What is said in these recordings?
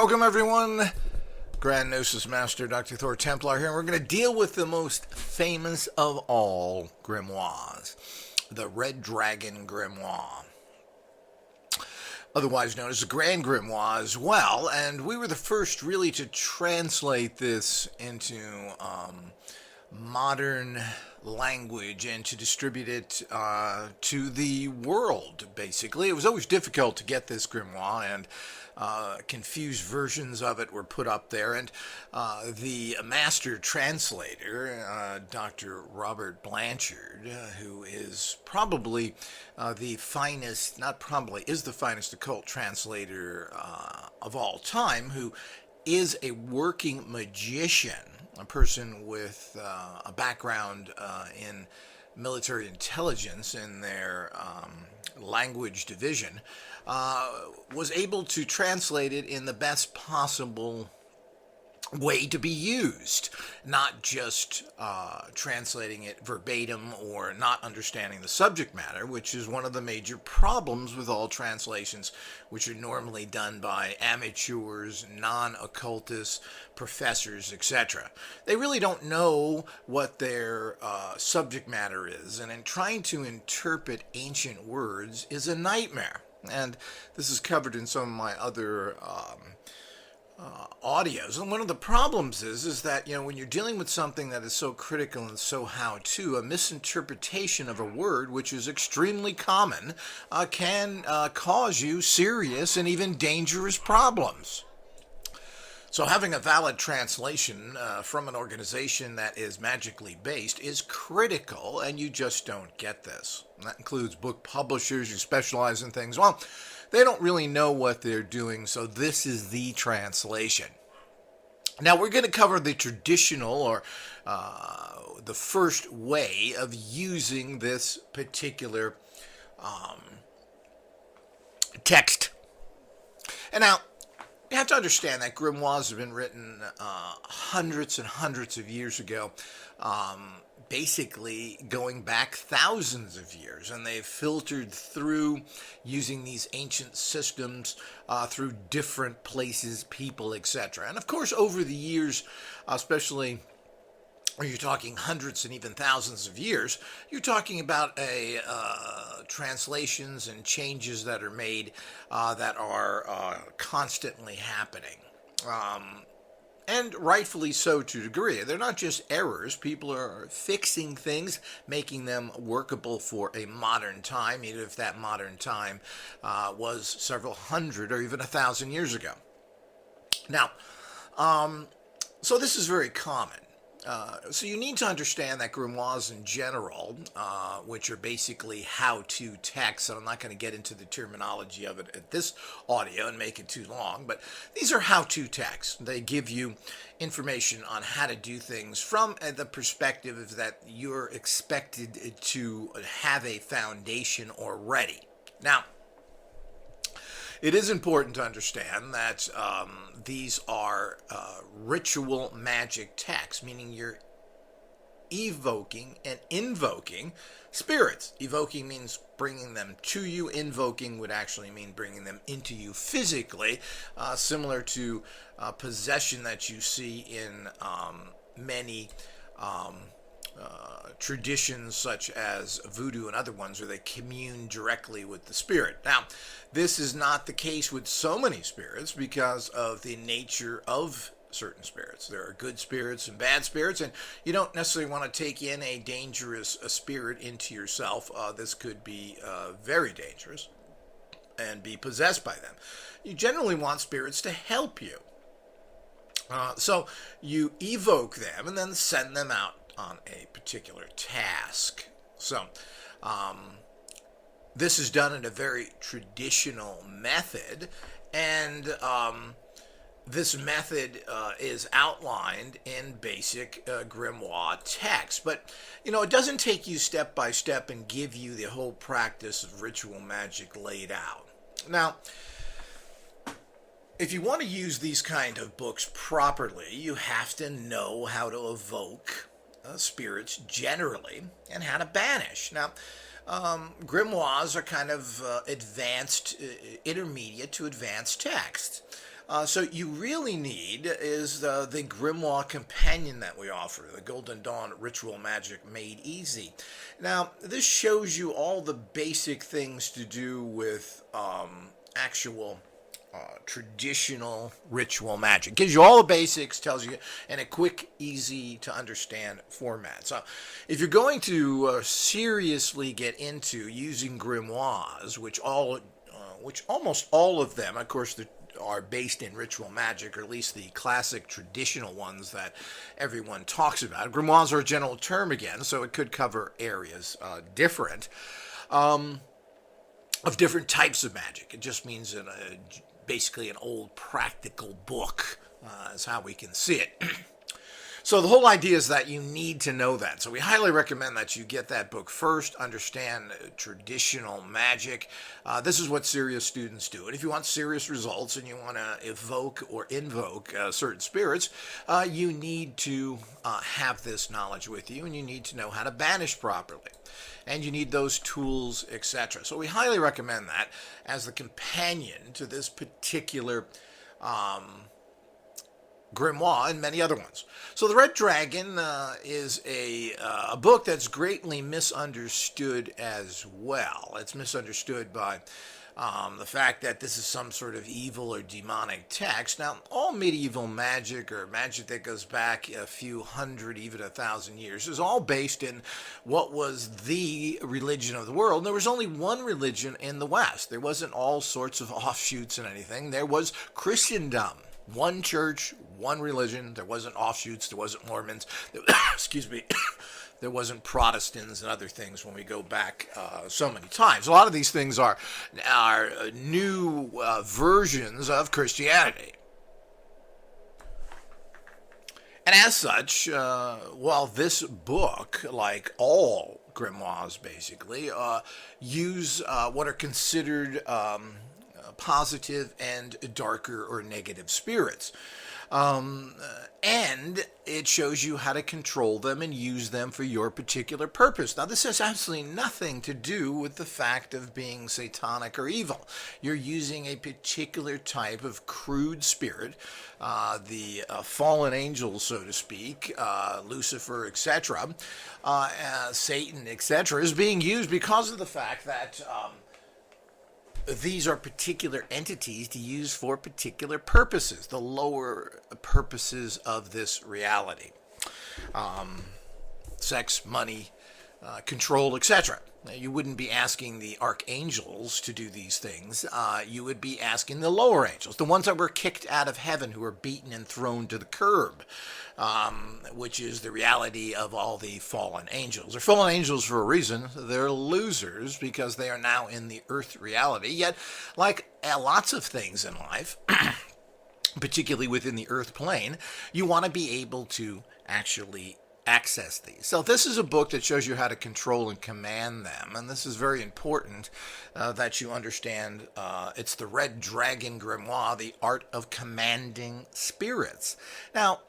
Welcome everyone. Grand Gnosis Master Dr. Thor Templar here, and we're going to deal with the most famous of all grimoires, the Red Dragon Grimoire, otherwise known as the Grand Grimoire as well, and we were the first really to translate this into modern language and to distribute it to the world, basically. It was always difficult to get this grimoire, and confused versions of it were put up there, and the master translator, Dr. Robert Blanchard, who is probably the finest, not probably, is the finest occult translator of all time, who is a working magician, a person with a background in military intelligence in their language division, was able to translate it in the best possible way to be used, not just translating it verbatim or not understanding the subject matter, which is one of the major problems with all translations, which are normally done by amateurs, non-occultists, professors, etc. They really don't know what their subject matter is, and in trying to interpret ancient words is a nightmare. And this is covered in some of my other audios. And one of the problems is that, you know, when you're dealing with something that is so critical and so how-to, a misinterpretation of a word, which is extremely common, can cause you serious and even dangerous problems. So having a valid translation from an organization that is magically based is critical, and you just don't get this. And that includes book publishers who specialize in things. Well, they don't really know what they're doing, so this is the translation. Now we're going to cover the traditional, or the first way of using this particular text. And now, you have to understand that grimoires have been written hundreds and hundreds of years ago, basically going back thousands of years, and they've filtered through using these ancient systems through different places, people, etc. And of course, over the years, especially when you're talking hundreds and even thousands of years, you're talking about translations and changes that are made that are constantly happening. And rightfully so to a degree. They're not just errors. People are fixing things, making them workable for a modern time, even if that modern time was several hundred or even 1,000 years ago. Now, so this is very common. So you need to understand that grimoires in general, which are basically how-to texts, and I'm not going to get into the terminology of it at this audio and make it too long, but these are how-to texts. They give you information on how to do things from the perspective that you're expected to have a foundation already. Now, it is important to understand that these are ritual magic texts, meaning you're evoking and invoking spirits. Evoking means bringing them to you. Invoking would actually mean bringing them into you physically, similar to possession that you see in many traditions such as voodoo and other ones, where they commune directly with the spirit. Now, this is not the case with so many spirits because of the nature of certain spirits. There are good spirits and bad spirits, and you don't necessarily want to take in a dangerous spirit into yourself. This could be very dangerous and be possessed by them. You generally want spirits to help you. So you evoke them and then send them out on a particular task. So this is done in a very traditional method, and this method is outlined in basic grimoire text. But, you know, it doesn't take you step by step and give you the whole practice of ritual magic laid out. Now, if you want to use these kind of books properly, you have to know how to evoke spirits generally and how to banish. Now, grimoires are kind of advanced, intermediate to advanced text. So you really need is the Grimoire Companion that we offer, the Golden Dawn Ritual Magic Made Easy. Now, this shows you all the basic things to do with actual traditional ritual magic. Gives you all the basics, tells you in a quick, easy to understand format. So if you're going to seriously get into using grimoires, which almost all of them, of course, are based in ritual magic, or at least the classic traditional ones that everyone talks about. Grimoires are a general term again, so it could cover areas different of different types of magic. It just means basically an old practical book is how we can see it. So the whole idea is that you need to know that. So we highly recommend that you get that book first, understand traditional magic. This is what serious students do. And if you want serious results and you want to evoke or invoke certain spirits, you need to have this knowledge with you, and you need to know how to banish properly. And you need those tools, etc. So we highly recommend that as the companion to this particular grimoire and many other ones. So the Red Dragon is a book that's greatly misunderstood as well. It's misunderstood by the fact that this is some sort of evil or demonic text. Now, all medieval magic, or magic that goes back a few hundred, even 1,000 years, is all based in what was the religion of the world. And there was only one religion in the West. There wasn't all sorts of offshoots and anything. There was Christendom. One church, one religion. There wasn't offshoots. There wasn't Mormons. Excuse me. There wasn't Protestants and other things when we go back so many times. A lot of these things are new versions of Christianity. And as such, while this book, like all grimoires basically, use what are considered positive and darker or negative spirits. And it shows you how to control them and use them for your particular purpose. Now, this has absolutely nothing to do with the fact of being satanic or evil. You're using a particular type of crude spirit, the fallen angels, so to speak, Lucifer, etc., Satan, etc., is being used because of the fact that these are particular entities to use for particular purposes, the lower purposes of this reality. Sex, money, control, etc. You wouldn't be asking the archangels to do these things. You would be asking the lower angels, the ones that were kicked out of heaven, who were beaten and thrown to the curb, which is the reality of all the fallen angels. They're fallen angels for a reason. They're losers because they are now in the earth reality. Yet, like lots of things in life, particularly within the earth plane, you want to be able to actually access these. So this is a book that shows you how to control and command them, and this is very important that you understand. It's the Red Dragon Grimoire, the art of commanding spirits. Now,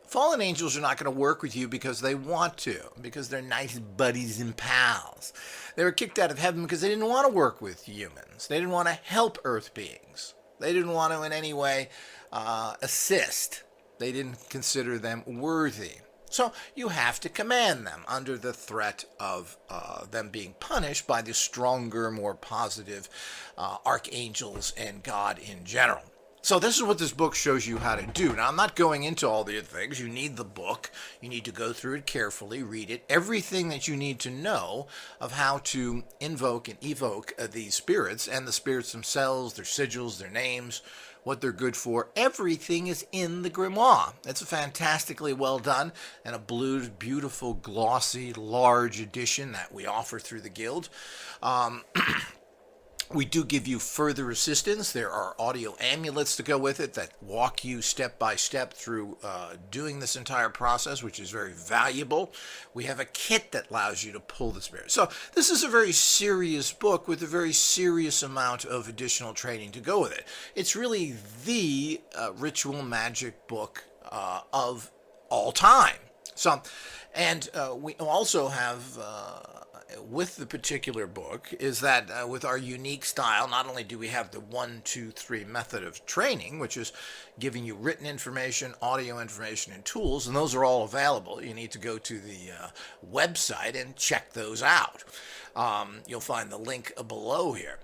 fallen angels are not going to work with you because they want to, because they're nice buddies and pals. They were kicked out of heaven because they didn't want to work with humans. They didn't want to help earth beings. They didn't want to in any way assist. They didn't consider them worthy. So you have to command them under the threat of them being punished by the stronger, more positive archangels and God in general. So this is what this book shows you how to do. Now, I'm not going into all the other things. You need the book. You need to go through it carefully, read it. Everything that you need to know of how to invoke and evoke these spirits, and the spirits themselves, their sigils, their names, what they're good for. Everything is in the grimoire. It's a fantastically well done and a blue, beautiful, glossy, large edition that we offer through the Guild. We do give you further assistance. There are audio amulets to go with it that walk you step by step through doing this entire process, which is very valuable. We have a kit that allows you to pull the spirit. So this is a very serious book with a very serious amount of additional training to go with it. It's really the ritual magic book of all time. So, and we also have with the particular book is that with our unique style, not only do we have the 1, 2, 3 method of training, which is giving you written information, audio information, and tools, and those are all available. You need to go to the website and check those out. You'll find the link below here.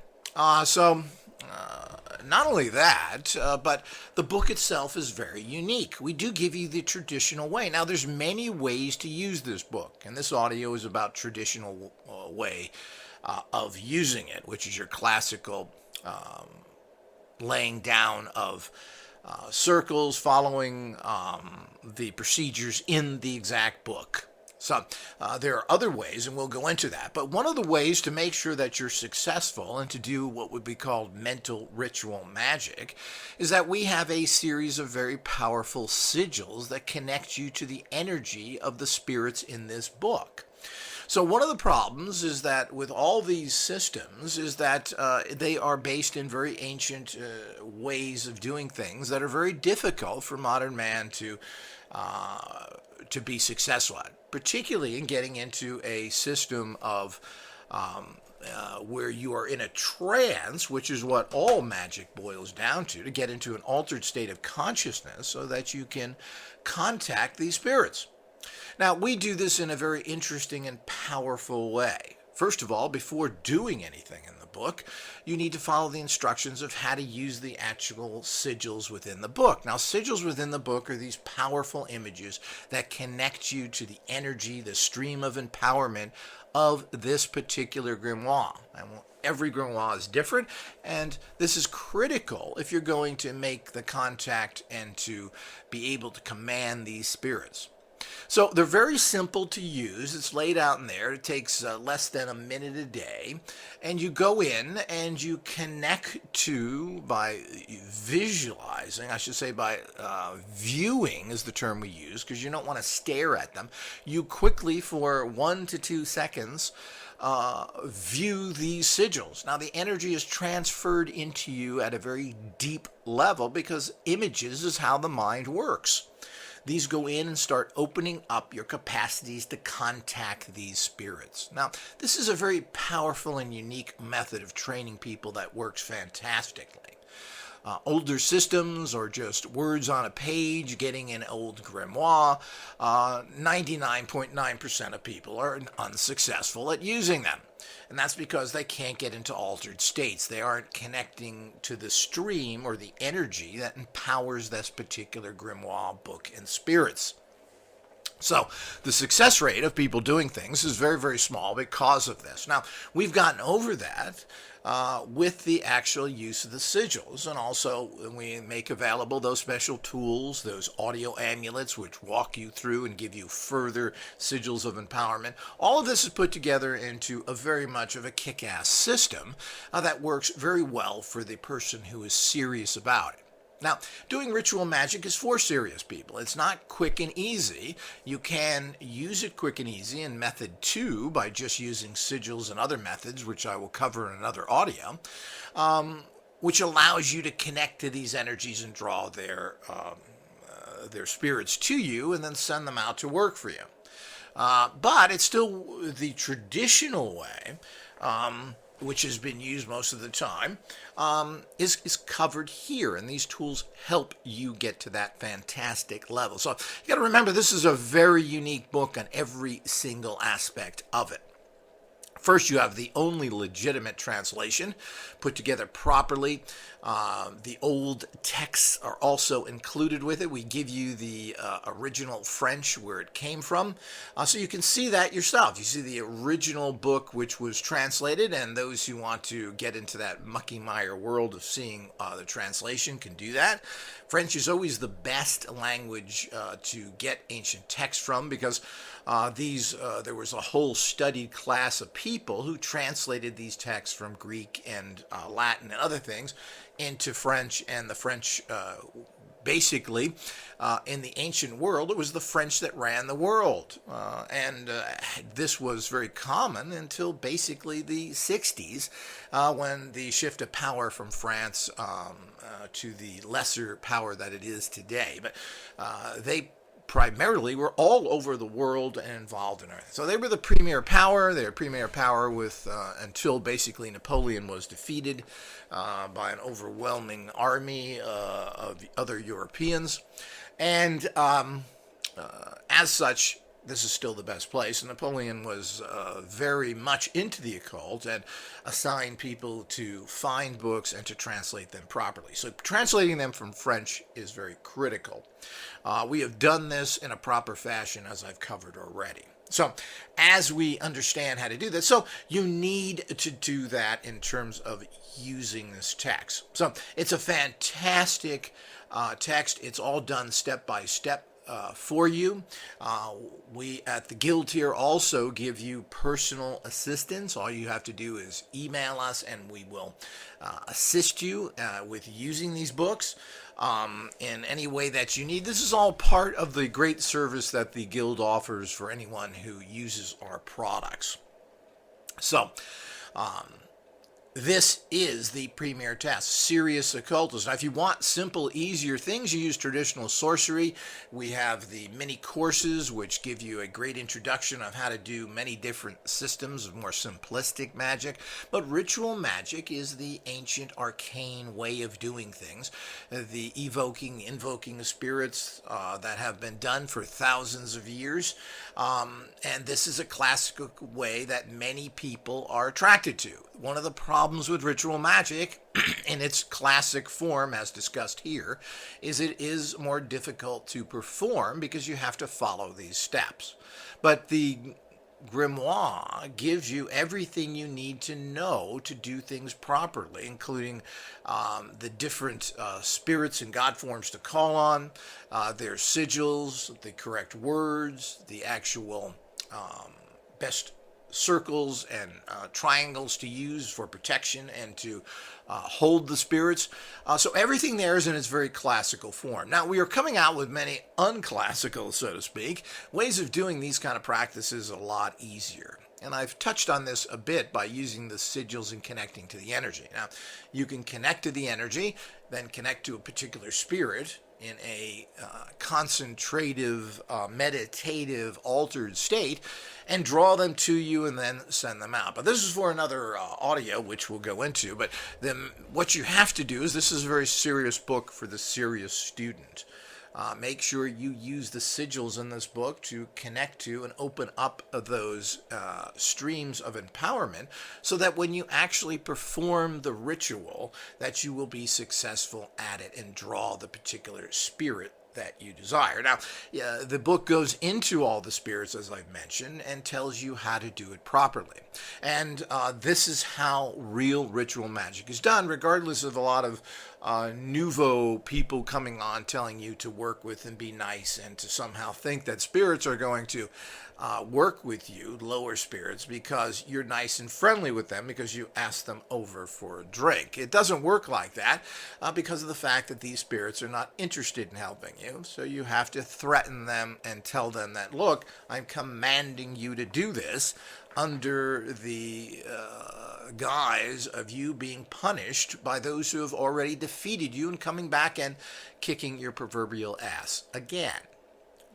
Not only that, but the book itself is very unique. We do give you the traditional way. Now, there's many ways to use this book, and this audio is about traditional way of using it, which is your classical laying down of circles, following the procedures in the exact book. So there are other ways, and we'll go into that. But one of the ways to make sure that you're successful and to do what would be called mental ritual magic is that we have a series of very powerful sigils that connect you to the energy of the spirits in this book. So one of the problems is that with all these systems is that they are based in very ancient ways of doing things that are very difficult for modern man to be successful at, particularly in getting into a system of where you are in a trance, which is what all magic boils down to get into an altered state of consciousness so that you can contact these spirits. Now, we do this in a very interesting and powerful way. First of all, before doing anything in the book, you need to follow the instructions of how to use the actual sigils within the book. Now, sigils within the book are these powerful images that connect you to the energy, the stream of empowerment of this particular grimoire. And every grimoire is different, and this is critical if you're going to make the contact and to be able to command these spirits. So they're very simple to use. It's laid out in there. It takes less than a minute a day. And you go in and you connect to, by visualizing, I should say by viewing is the term we use, because you don't want to stare at them. You quickly, for 1 to 2 seconds, view these sigils. Now, the energy is transferred into you at a very deep level because images is how the mind works. These go in and start opening up your capacities to contact these spirits. Now, this is a very powerful and unique method of training people that works fantastically. Older systems or just words on a page, getting an old grimoire, 99.9% of people are unsuccessful at using them. And that's because they can't get into altered states. They aren't connecting to the stream or the energy that empowers this particular grimoire, book, and spirits. So the success rate of people doing things is very, very small because of this. Now, we've gotten over that with the actual use of the sigils, and also we make available those special tools, those audio amulets, which walk you through and give you further sigils of empowerment. All of this is put together into a very much of a kick-ass system that works very well for the person who is serious about it. Now, doing ritual magic is for serious people. It's not quick and easy. You can use it quick and easy in method 2 by just using sigils and other methods, which I will cover in another audio, which allows you to connect to these energies and draw their spirits to you and then send them out to work for you. But it's still the traditional way, which has been used most of the time, is covered here. And these tools help you get to that fantastic level. So you got to remember, this is a very unique book on every single aspect of it. First, you have the only legitimate translation put together properly. The old texts are also included with it. We give you the original French where it came from, so you can see that yourself. You see the original book which was translated, and those who want to get into that mucky mire world of seeing the translation can do that. French is always the best language to get ancient texts from because there was a whole studied class of people who translated these texts from Greek and Latin and other things into French, and the French basically in the ancient world, it was the French that ran the world. And this was very common until basically the 60s when the shift of power from France to the lesser power that it is today. But they primarily were all over the world and involved in everything. So they were the premier power. They were premier power with until basically Napoleon was defeated by an overwhelming army of other Europeans. And as such, this is still the best place. And Napoleon was very much into the occult and assigned people to find books and to translate them properly. So translating them from French is very critical. We have done this in a proper fashion, as I've covered already. So as we understand how to do this, so you need to do that in terms of using this text. So it's a fantastic text. It's all done step by step for you. We at the Guild here also give you personal assistance. All you have to do is email us and we will assist you with using these books in any way that you need. This is all part of the great service that the Guild offers for anyone who uses our products. So, this is the premier test, serious occultism. Now, if you want simple, easier things, you use traditional sorcery. We have the mini courses, which give you a great introduction of how to do many different systems of more simplistic magic. But ritual magic is the ancient, arcane way of doing things. The invoking spirits that have been done for thousands of years. And this is a classical way that many people are attracted to. One of the problems with ritual magic, in its classic form, as discussed here, is it is more difficult to perform because you have to follow these steps. But the Grimoire gives you everything you need to know to do things properly, including the different spirits and god forms to call on, their sigils, the correct words, the actual best circles and triangles to use for protection and to hold the spirits. So everything there is in its very classical form. Now, we are coming out with many unclassical, so to speak, ways of doing these kind of practices a lot easier. And I've touched on this a bit by using the sigils and connecting to the energy. Now, you can connect to the energy, then connect to a particular spirit in a concentrative, meditative, altered state, and draw them to you and then send them out. But this is for another audio, which we'll go into. But then what you have to do is, this is a very serious book for the serious student. Make sure you use the sigils in this book to connect to and open up those streams of empowerment so that when you actually perform the ritual, that you will be successful at it and draw the particular spirit that you desire. Now, the book goes into all the spirits, as I've mentioned, and tells you how to do it properly. And this is how real ritual magic is done, regardless of a lot of nouveau people coming on telling you to work with and be nice and to somehow think that spirits are going to work with you, lower spirits, because you're nice and friendly with them because you ask them over for a drink. It doesn't work like that because of the fact that these spirits are not interested in helping you. So you have to threaten them and tell them that, look, I'm commanding you to do this under the guise of you being punished by those who have already defeated you and coming back and kicking your proverbial ass again.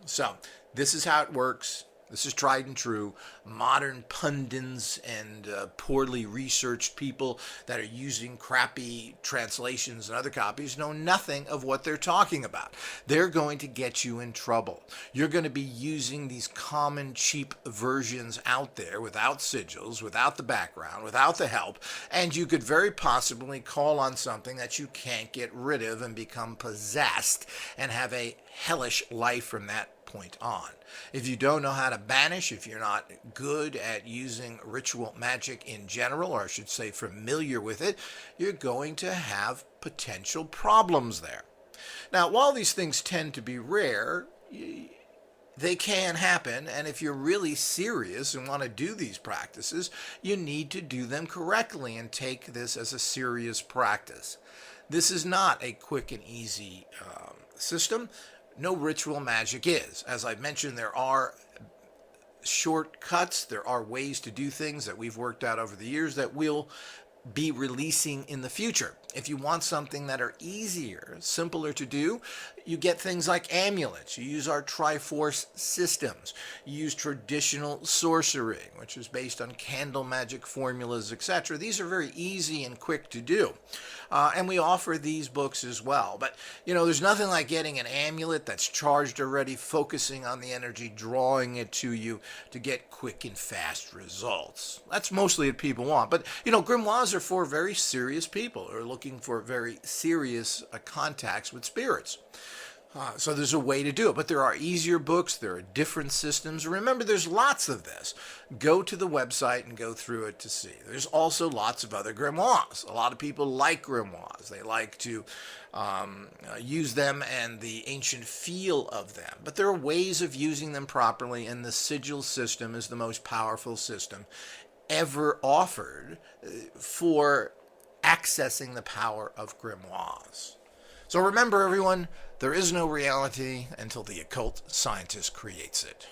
So this is how it works. This is tried and true. Modern pundits and poorly researched people that are using crappy translations and other copies know nothing of what they're talking about. They're going to get you in trouble. You're going to be using these common cheap versions out there without sigils, without the background, without the help, and you could very possibly call on something that you can't get rid of and become possessed and have a hellish life from that point on. If you don't know how to banish, if you're not good at using ritual magic in general, or I should say familiar with it, you're going to have potential problems there. Now, while these things tend to be rare, they can happen, and if you're really serious and want to do these practices, you need to do them correctly and take this as a serious practice. This is not a quick and easy system. No ritual magic is. As I've mentioned, there are shortcuts. There are ways to do things that we've worked out over the years that will be releasing in the future. If you want something that are easier, simpler to do, you get things like amulets. You use our Triforce systems. You use traditional sorcery, which is based on candle magic formulas, etc. These are very easy and quick to do. And we offer these books as well. But, there's nothing like getting an amulet that's charged already, focusing on the energy, drawing it to you to get quick and fast results. That's mostly what people want. But, grimoires are for very serious people who are looking for very serious contacts with spirits. So there's a way to do it, but there are easier books, there are different systems. Remember, there's lots of this. Go to the website and go through it to see. There's also lots of other grimoires. A lot of people like grimoires. They like to use them and the ancient feel of them. But there are ways of using them properly, and the Sigil system is the most powerful system ever offered for accessing the power of grimoires. So remember, everyone, there is no reality until the occult scientist creates it.